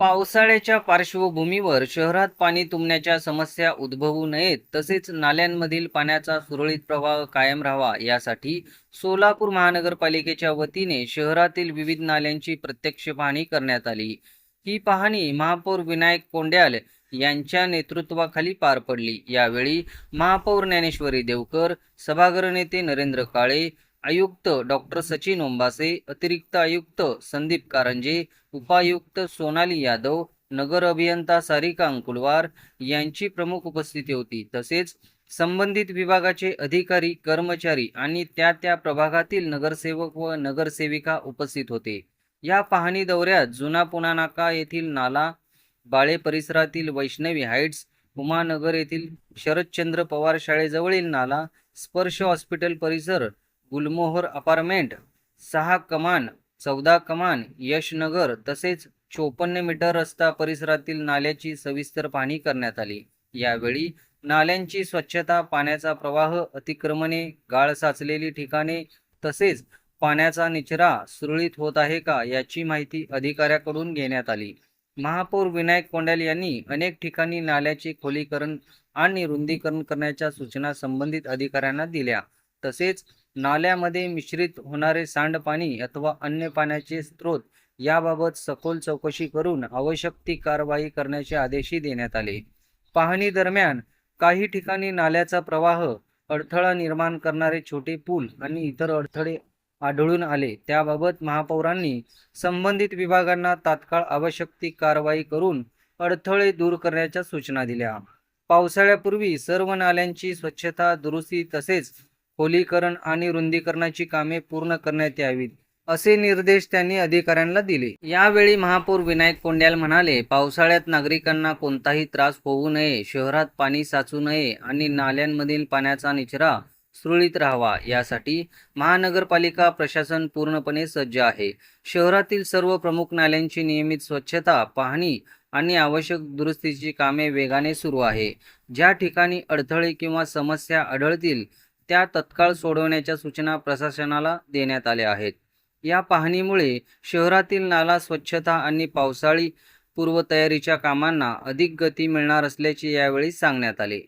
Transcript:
पावसाळ्याच्या पार्श्वभूमीवर शहरात पाणी तुंबण्याच्या समस्या उद्भवू नयेत, तसेच नाल्यांमधील पाण्याचा सुरळीत प्रवाह कायम राहावा यासाठी सोलापूर महानगरपालिकेच्या वतीने शहरातील विविध नाल्यांची प्रत्यक्ष पाहणी करण्यात आली। ही पाहणी महापौर विनायक कोंड्याल यांच्या नेतृत्वाखाली पार पडली। यावेळी महापौर ज्ञानेश्वरी देवकर, सभागृह नेते नरेंद्र काळे, आयुक्त डॉक्टर सचिन ओंबासे, अतिरिक्त आयुक्त संदीप कारंजे, उपायुक्त सोनाली यादव, नगर अभियंता सारिका अंकुलवार यांची प्रमुख उपस्थिती होती। तसेच संबंधित विभागाचे अधिकारी, कर्मचारी आणि त्या प्रभागातील नगरसेवक व नगरसेविका उपस्थित होते। या पाहणी दौऱ्यात जुना पुणा नाका येथील नाला, बाळे परिसरातील वैष्णवी हाइट्स, उमानगर येथील शरदचंद्र पवार शाळेजवळील नाला, स्पर्श हॉस्पिटल परिसर, गुलमोहर अपार्टमेंट, 6 कमान, 14 कमान, यशनगर तसेच 54 मीटर रस्ता परिसरातील नाल्याची सविस्तर पाहणी करण्यात आली। यावेळी नाल्यांची स्वच्छता, पाण्याचा प्रवाह, अतिक्रमणे, गाळ साचलेली ठिकाणे तसेच पाण्याचा निचरा सुरळीत होत आहे का याची माहिती अधिकाऱ्याकडून घेण्यात आली। महापौर विनायक कोंड्याल यांनी अनेक ठिकाणी नाल्याचे खोलीकरण आणि रुंदीकरण करण्याच्या सूचना संबंधित अधिकाऱ्यांना दिल्या। तसेच नाल्यामध्ये मिश्रित होणारे सांडपाणी अथवा अन्य पाण्याचे स्रोत याबाबत सखोल चौकशी करून आवश्यक ती कारवाई करण्याचे आदेशही देण्यात आले। पाहणी दरम्यान काही ठिकाणी नाल्याचा प्रवाह अडथळा निर्माण करणारे छोटे पूल आणि इतर अडथळे आढळून आले। त्याबाबत महापौरांनी संबंधित विभागांना तात्काळ आवश्यक ती कारवाई करून अडथळे दूर करण्याच्या सूचना दिल्या। पावसाळ्यापूर्वी सर्व नाल्यांची स्वच्छता, दुरुस्ती तसेच खोलीकरण आणि रुंदीकरणाची कामे पूर्ण करण्यात यावीत, असे निर्देश त्यांनी अधिकाऱ्यांना दिले। यावेळी महापौर विनायक कोंड्याल म्हणाले, पावसाळ्यात नागरिकांना कोणताही त्रास होऊ नये, शहरात पाणी साचू नये आणि नाल्यांमधील पाण्याचा निचरा सुरळीत राहावा यासाठी महानगरपालिका प्रशासन पूर्णपणे सज्ज आहे। शहरातील सर्व प्रमुख नाल्यांची नियमित स्वच्छता, पाहणी आणि आवश्यक दुरुस्तीची कामे वेगाने सुरू आहे। ज्या ठिकाणी अडथळे किंवा समस्या आढळतील त्या तत्काळ सोडवण्याच्या सूचना प्रशासनाला देण्यात आल्या आहेत। या पाहणीमुळे शहरातील नाला स्वच्छता आणि पावसाळी पूर्वतयारीच्या कामांना अधिक गती मिळणार असल्याचे यावेळी सांगण्यात आले।